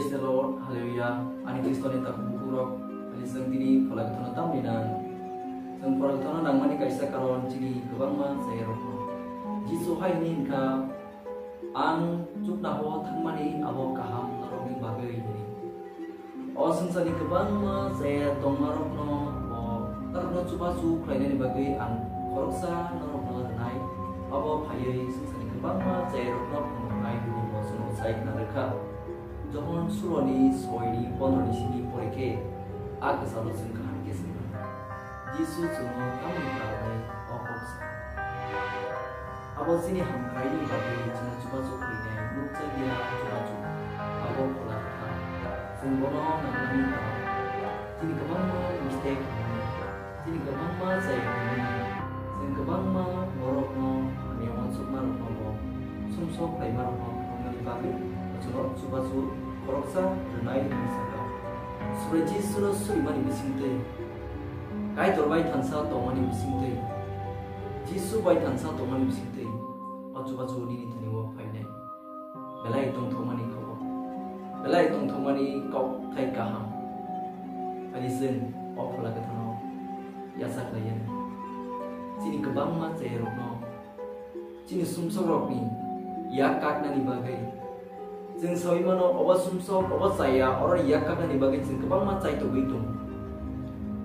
Praise the Lord, Hallelujah. Ani Kristo ni tak bukurok, ani sang tini palagatono tamlinan. Sang palagatono nang mani kaisa karon cini gebang man saya roko. Jisu hai nin ka an juk na ho thang mani abo kaham naromi bagai ini. O sang sani gebang ma saya tongmarok no o tarno cubasu klainani bagai an koroksa narok no nai abo phayai sang sani gebang ma saya roko no nai dulu mo sono saik na rekha. Jokon suroni soini pononi sini poreke aga salo singkahan kesin Jisu juno kami karai okoksa abo sini ham kaini bagi jina coba sukri nuksa dia coba abo pola singgono nangani kau sini kemana mistake sini kemana saya sini kemana borokno niawan sukma rokno sumsok kaima rokno ngali bagi Jurok subasu koroksa renai misaka Suraji suno suri mani bisingte Kai torbai tansa tongani bisingte Jisu bai tansa tongani bisingte Ojubasu nini taniwa paine Belai tong tongani kau Belai tong tongani kau thai kaham Adisin opola ketano Yasak layan Sini kebang ma cayerokno Sini sumsorok ni Yakak nani bagai Jeng sawi mano obat sumsok obat saya orang iya kakak nih bagi jeng kebang macai to gitu.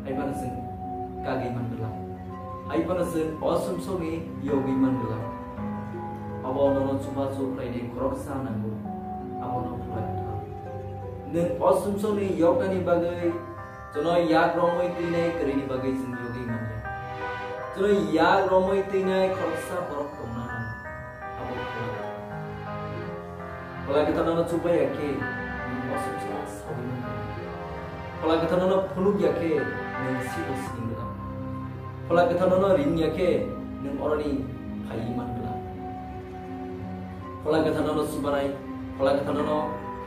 Hai panasen kage mandela. Hai panasen obat sumsok nih yogi mandela. Awo nono cuma so play koroksa nango. Awo nono play ta. Nen obat sumsok nih yoga nih bagi. Jono yak romoi tine keri nih bagi jeng yogi mandela. Jono yak romoi tine koroksa borok tongna. Kalau kita nana coba ya ke, masuk jelas. Kalau kita nana peluk ya ke, nengsius ninggalam. Kalau kita nana ring ya ke, neng orang ini payman gelam. Kalau kita nana subarai, kalau kita nana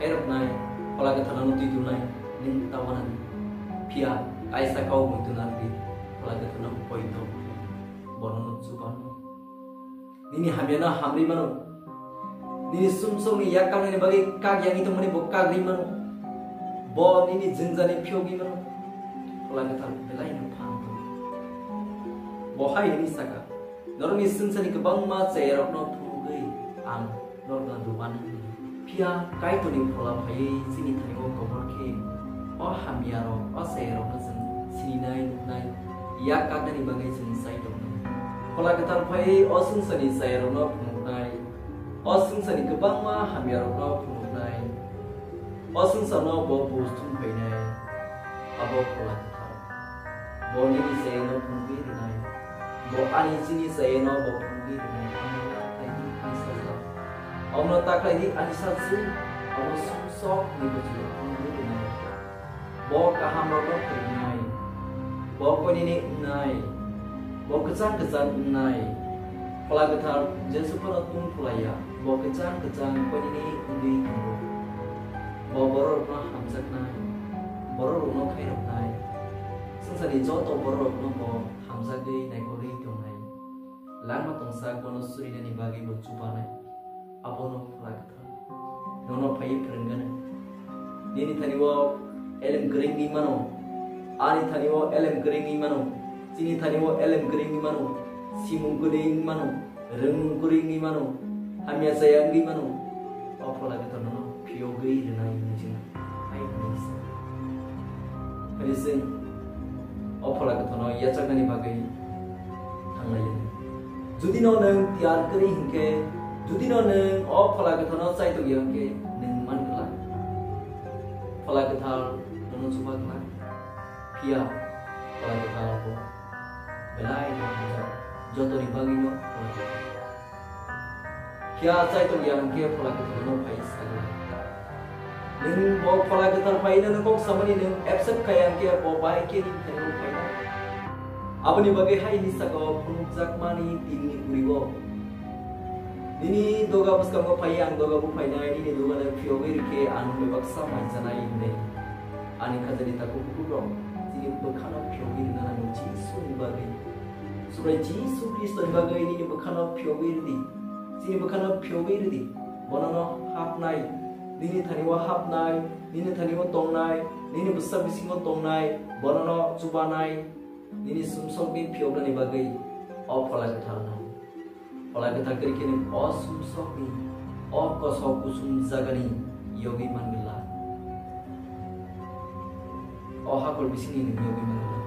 erok nai, kalau kita nana tidur nai, neng tawanan. Pia, kaisa kau itu nanti. Kalau kita nana poito, bono subano. Ini hamilna hamri mano. Nini sumsum ni yakam ni bagi kag yang itu meni bokag ni mano, bo nini jenjani piogi mano, kalau kita belai ni pangto, bohai ini saka, nor ni sumsani kebang ma cerok no pugai ang nor na duman, pia kai tu ni pola pai sini tani o komor ke, o hamiaro o cerok no sini nai, yakak ni bagi jensai tu, kalau kita pai o sumsani cerok no punai. Osung sani kebang ma hamiarok no pununai. Osung sano bo postum painai. Abo pola kita. Bo ni saya no pungi dinai. Bo ani sini saya no bo pungi dinai. Lagi anisa. Om no tak lagi anisa sih. Om sumsok ni baju pungi dinai. Bo kaham no punai. Bo ko ni unai. Bo kecang unai. Pola kita jesu pun tung pulaya. Bo kecang kau ini undi kamu. Bo borok no hamzak nai, borok no kairok nai. Sengsari joto borok no bo hamzak dei nai kori tong nai. Lama tong sak bono suri nani bagi bo cuba nai. Apo no pola kita. Nono pai perenggan. Nini tani wo elem kering ni mano. Ani tani wo elem kering ni mano. Sini tani wo elem kering ni mano. Simung kering mano, reng kering mano, hanya sayang di mano. Apa lagi ternono piogai dan air macam air manis. Hari sen, apa lagi ternono ia cakap ni bagai hang lain. Jadi nong tiar kering ke, jadi nong apa lagi ternono saya tu dia ke neng man kelak. Apa lagi thal nono cuba kelak, pia, apa lagi thal apa, belai macam. Joto ni bagi no, kia saya tu yang kia pola kita no pai saja. Neng bawa pola kita pai na nengkok sama ni neng absent kaya kia bawa pai kia ni kita no pai na. Apa ni bagi hai ni sako punjak mani tini kuribo. Nini doga bus kamu pai ang doga bu pai na ini doga na piogai ke anu mebak sama jana ini. Ani kaza di taku kukurong. Sini berkana piogai na nang Jisu ni bagi. Surai Jisu Kristo bagai ini bukan piogai di, sini bukan piogai di, bonono hap nai, nini thaniwa hapnai, nini thaniwa tongnai, nini besar bisingo tongnai, bonono chubanai, nini sumsok ni piobra ni bagai, o phala ketal nai. Phala ketal kerikini o sumsok ni, o kosok kusum jagani yogi manggila. O hakol bisini ni yogi manggila.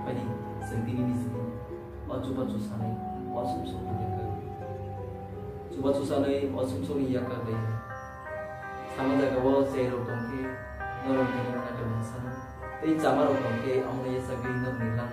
Pani sendiri ni sini, o chuba chusanai, o sumsok ni yakai. Chuba chusanai, o sumsok ni yakai. Sama jaga wo zero dongke, norong kini mana kebangsaan. Tapi jamar dongke, amne yesa gini nilang,